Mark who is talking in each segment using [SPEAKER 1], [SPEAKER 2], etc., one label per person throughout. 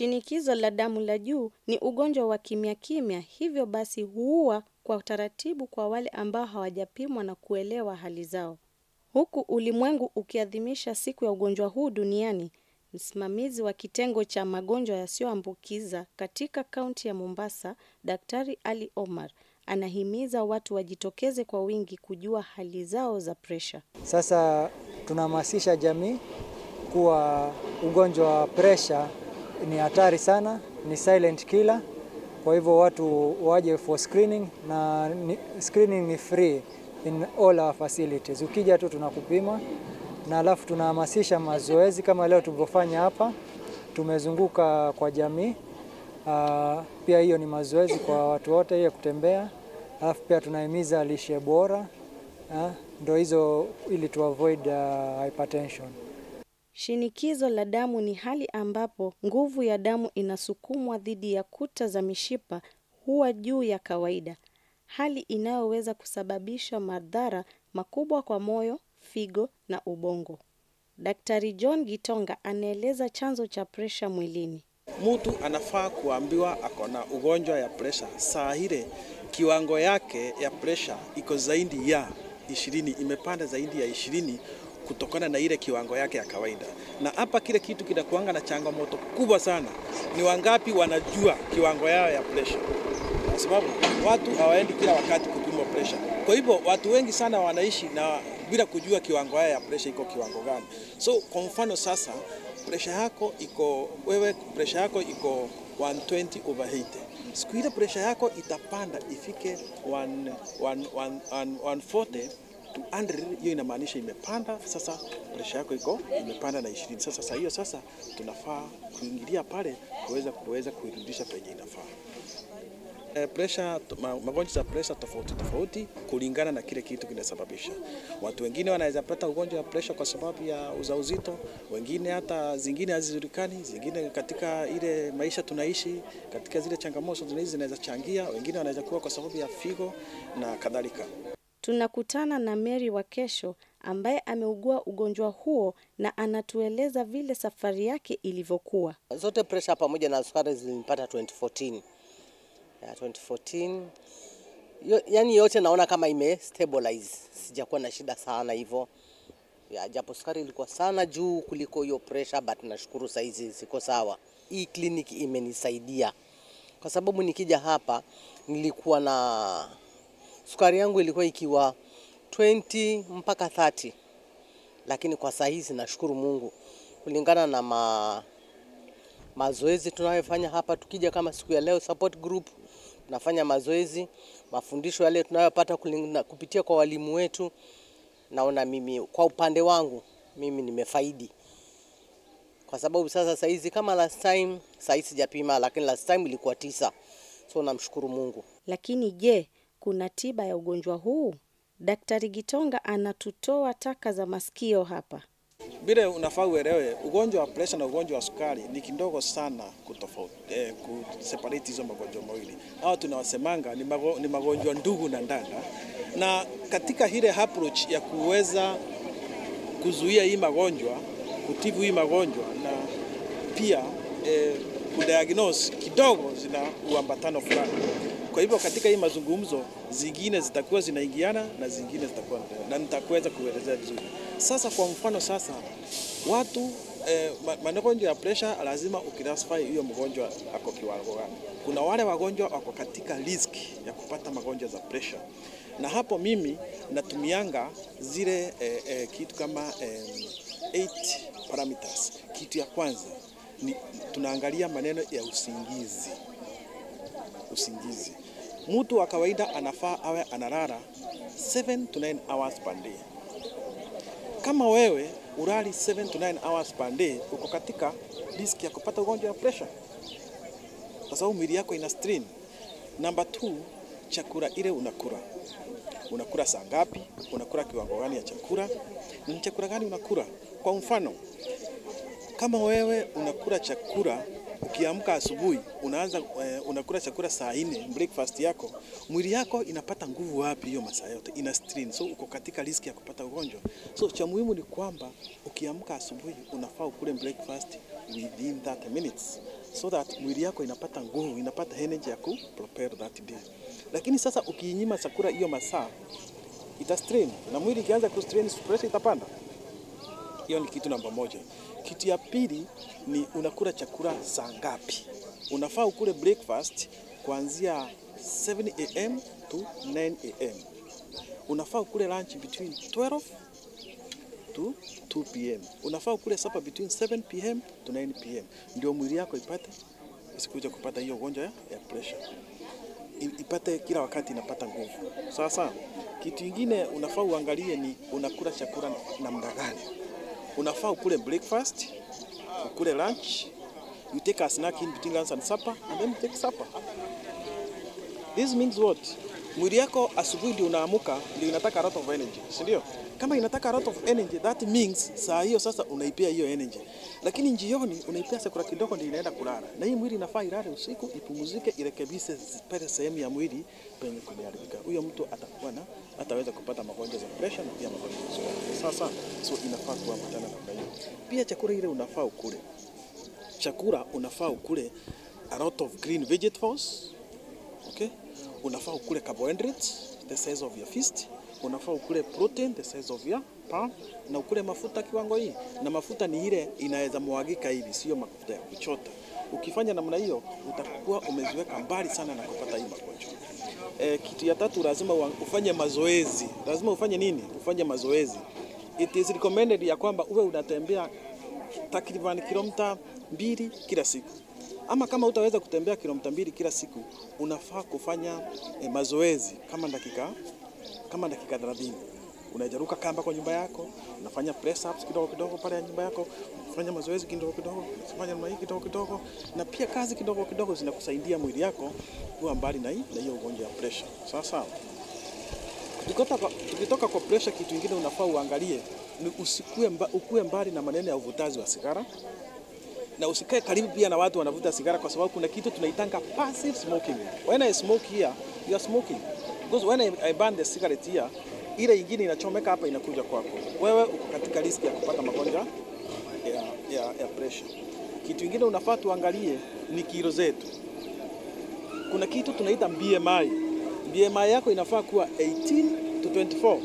[SPEAKER 1] Shinikizo la damu la juu ni ugonjwa wa kimya kimya, hivyo basi huua kwa taratibu kwa wale ambao hawajapimwa na kuelewa hali zao. Huku ulimwengu ukiadhimisha siku ya ugonjwa huu duniani, msimamizi wa kitengo cha magonjwa yasiyoambukiza katika kaunti ya Mombasa, Daktari Ali Omar, anahimiza watu wajitokeze kwa wingi kujua hali zao za presha.
[SPEAKER 2] Sasa tunahamasisha jamii kuwa ugonjwa wa presha ni hatari sana, ni silent killer. Kwa hivyo watu waje for screening, na screening ni free in all our facilities. Ukija tu tunakupima, na alafu tunahamasisha mazoezi kama leo tulivyofanya hapa. Tumezunguka kwa jamii. Pia hiyo ni mazoezi kwa watu wote, hiyo kutembea. Alafu pia tunahimiza lishe bora. Ndio hizo ili to avoid hypertension.
[SPEAKER 1] Shinikizo la damu ni hali ambapo nguvu ya damu inasukumwa dhidi ya kuta za mishipa huwa juu ya kawaida, hali inayoweza kusababisha madhara makubwa kwa moyo, figo na ubongo. Daktari John Gitonga anaeleza chanzo cha presha mwilini.
[SPEAKER 3] Mtu anafaa kuambiwa akona ugonjwa ya presha saa ile kiwango yake ya presha iko zaidi ya 20, imepanda zaidi ya 20 kutokana na ile kiwango yake ya kawaida. Na hapa kile kitu kinakuanga na changamoto kubwa sana. Ni wangapi wanajua kiwango yao ya presha? Kwa sababu watu hawaendi kila wakati kupimwa presha. Kwa hivyo watu wengi sana wanaishi na bila kujua kiwango yao ya presha iko kiwango gani. So kwa mfano sasa presha yako iko 120/80. Siku ile presha yako itapanda ifike 140 to 100, hiyo inamaanisha imepanda. Sasa presha yako imepanda na 20. Sasa hiyo tunafaa kuingilia pale kuweza kuirudisha penye inafaa. Magonjwa ya presha tofauti kulingana na kile kitu kinasababisha. Watu wengine wanaweza pata ugonjwa wa presha kwa sababu ya ujauzito, wengine hata zingine hazijulikani, zingine katika ile maisha tunaishi, katika zile changamoto zinaweza changia, wengine wanaweza kuwa kwa sababu ya figo na kadhalika.
[SPEAKER 1] Tunakutana na Mary wa Kesho ambaye ameugua ugonjwa huo na anatueleza vile safari yake ilivyokuwa.
[SPEAKER 4] Zote presha pamoja na sukari zilinipata 2014. 2014. Yani yote naona kama stabilize. Sijakuwa na shida sana hivyo. Japo sukari ilikuwa sana juu kuliko hiyo pressure, but nashukuru saizi ziko sawa. Hii kliniki imenisaidia. Kwa sababu nikija hapa nilikuwa na sukari yangu ilikuwa ikiwa 20 mpaka 30. Lakini kwa saizi nashukuru Mungu. Kulingana na mazoezi tunayofanya hapa, tukija kama siku ya leo support group, tunafanya mazoezi, mafundisho yale tunayopata kupitia kwa walimu wetu. Naona mimi kwa upande wangu mimi nimefaidi. Kwa sababu sasa hizi kama last time, sasa sijapima, lakini last time ilikuwa 9. So namshukuru Mungu.
[SPEAKER 1] Lakini je, kuna tiba ya ugonjwa huu? Daktari Gitonga anatutoa taka za masikio hapa.
[SPEAKER 3] Bila unafaa uelewe, ugonjwa wa presha na ugonjwa wa sukari ni kidogo sana kuseparate hizo magonjwa mawili. Hao tunawasemanga ni magonjwa ndugu na dada. Na katika ile approach ya kuweza kuzuia hii magonjwa, kutibu hii magonjwa na pia kudiagnose kidogo zina uambatano fulani. Kwa hivyo katika hii mazungumzo zingine zitakuwa zinaingiana na zingine zitakuwa na nitakuweza kuelezea vizuri. Sasa kwa mfano watu magonjwa ya presha lazima ukidasify hiyo mgonjwa ako kiwango gani. Kuna wale wagonjwa wako katika risk ya kupata magonjwa za presha. Na hapo mimi natumianga zile kitu kama 8 parameters. Kitu ya kwanza ni tunaangalia maneno ya usingizi. Mtu wa kawaida anafaa awe analala 7 to 9 hours per day. Kama wewe ulali 7 to 9 hours per day, uko katika risk ya kupata ugonjwa wa pressure. Kwa sababu mwili yako ina strain. Number 2, chakula ile unakula. Unakula saa ngapi? Unakula kiwango gani ya chakula? Ni chakula gani unakula? Kwa mfano, kama wewe unakula chakula ukiamka asubuhi unakula chakula saa 4, breakfast yako, mwili yako inapata nguvu wapi hiyo masaa yote? Ina strain. So uko katika risk ya kupata ugonjwa. So cha muhimu ni kwamba ukiamka asubuhi unafaa ukule breakfast within 30 minutes. so that mwili yako inapata nguvu, inapata energy ya ku prepare that day. Lakini sasa ukiinyima chakula hiyo masaa ita strain, na mwili ikianza ku strain, pressure itapanda. Hiyo ni kitu namba moja. Kitu ya pili ni unakula chakula saa ngapi. Unafaa ukule breakfast kuanzia 7 am to 9 am. Unafaa ukule lunch between 12 to 2 pm. Unafaa ukule supper between 7 pm to 9 pm. Ndio mwili yako ipate isikuje kupata hiyo ugonjwa ya pressure. Ipate kila wakati inapata nguvu. Sasa kitu kingine unafaa uangalie ni unakula chakula namna gani. Unafaa ukule breakfast, ukule lunch, you take a snack in between lunch and supper, and then you take supper. This means what? Mwili yako asubuhi ndio unaamuka, ndio inataka a lot of energy, si ndio? Kama inataka a lot of energy, that means saa hiyo sasa unaipea hiyo energy. Lakini jioni unaipea chakula kidogo ndio inaenda kulala. Na hii mwili inafaa ilale usiku, ipumzike, irekebishe pale sehemu ya mwili penye kumeharibika. Huyo mtu atakuwa na ataweza kupata magonjwa ya pressure na pia magonjwa ya sukari. Sasa so inafaa kuambatana na hiyo. Pia chakula ile unafaa ukule. Chakula unafaa ukule a lot of green vegetables. Okay? Unafaa ukule carbohydrates the size of your fist. Unafaa ukule protein the size of your palm, na ukule mafuta kiwango hii. Na mafuta ni ile inaweza mwagika hivi, sio mafuta ya kuchota. Ukifanya namna hiyo utakuwa umeziweka mbali sana na kupata hii magonjwa. Kitu ya tatu, lazima ufanye mazoezi. Lazima ufanye nini? Ufanye mazoezi. It is recommended ya kwamba uwe unatembea takriban kilomita 2 kila siku. Ama kama utaweza kutembea kilomita 2 kila siku, unafaa kufanya mazoezi kama dakika 30. Unajaruka kamba kwa nyumba yako, unafanya press ups kidogo kidogo pale ya nyumba yako, unafanya mazoezi kidogo kidogo, unafanya namna hii kidogo kidogo, na pia kazi kidogo kidogo zinakusaidia mwili yako kuwa mbali na hiyo ugonjwa ya pressure. Sawa. Tukitoka kwa pressure, kitu kingine unafaa uangalie ni ukue mbali na maneno ya uvutaji wa sigara. Na usikae karibu pia na watu wanavuta sigara, kwa sababu kuna kitu tunaitanga passive smoking. When I smoke here, you are smoking. Because when I burn the cigarette here, ile ingine inachomeka hapa inakuja kwako. Wewe uko katika risk ya kupata magonjwa ya pressure. Kitu kingine unafaa tuangalie ni kilo zetu. Kuna kitu tunaita BMI. BMI yako inafaa kuwa 18 to 24.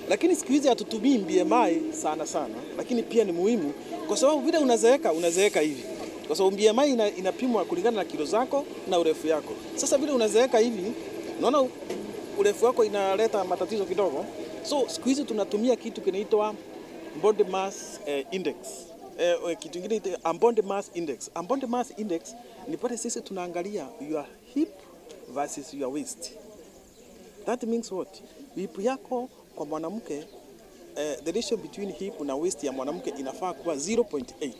[SPEAKER 3] Lakini siku hizi hatutumii BMI sana, lakini pia ni muhimu kwa sababu vile unazeeka hivi. Kwa sababu BMI inapimwa kulingana na kilo zako na urefu yako. Sasa vile unazeeka hivi, unaona urefu wako inaleta matatizo kidogo. So siku hizi tunatumia kitu kinaitwa body mass index. Kitu kingine body mass index. Body mass index ni pale sisi tunaangalia your hip versus your waist. That means what? Hip yako kwa mwanamke, the ratio between hip na waist ya mwanamke inafaa kuwa 0.8.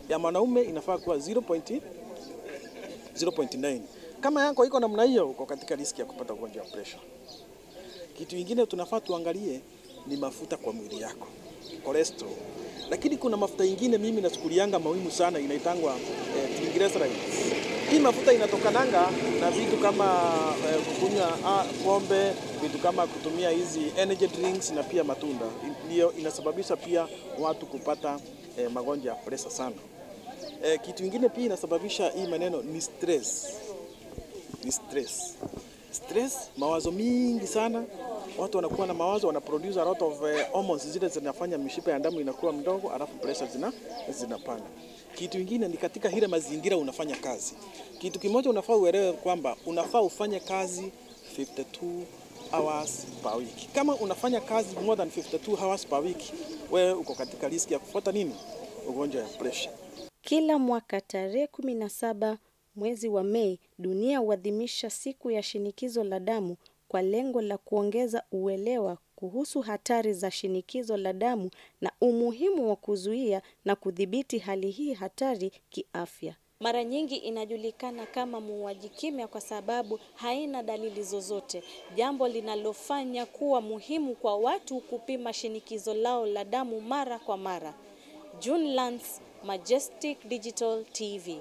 [SPEAKER 3] Ya mwanaume inafaa kuwa 0.9. Kama yako iko namna hiyo, uko katika riski ya kupata ugonjwa wa pressure. Kitu kingine tunafaa tuangalie ni mafuta kwa mwili yako, cholesterol. Lakini kuna mafuta ingine mimi nachukulianga muhimu sana, inaitangwa triglycerides. Hii mafuta inatokananga na vitu kama kukunywa pombe, vitu kama kutumia hizi energy drinks na pia matunda. Ndio inasababisha pia watu kupata magonjwa ya pressure sana. Kitu kingine pia inasababisha hii maneno ni stress. Stress, mawazo mingi sana. Watu wanakuwa na mawazo, wanaproduce a lot of hormones zile zinafanya mishipa ya damu inakuwa mdogo, alafu pressure zinapanda. Kitu kingine ni katika ile mazingira unafanya kazi. Kitu kimoja unafaa uelewe kwamba unafaa ufanye kazi 52 hours per week. Kama unafanya kazi more than 52 hours per week, wewe uko katika riski ya kufuata nini? Ugonjwa ya pressure.
[SPEAKER 1] Kila mwaka tarehe 17 mwezi wa Mei, dunia huadhimisha siku ya shinikizo la damu kwa lengo la kuongeza uelewa kuhusu hatari za shinikizo la damu na umuhimu wa kuzuia na kudhibiti hali hii hatari kiafya. Mara nyingi inajulikana kama muuaji kimya kwa sababu haina dalili zozote, jambo linalofanya kuwa muhimu kwa watu kupima shinikizo lao la damu mara kwa mara. June Lance, Majestic Digital TV.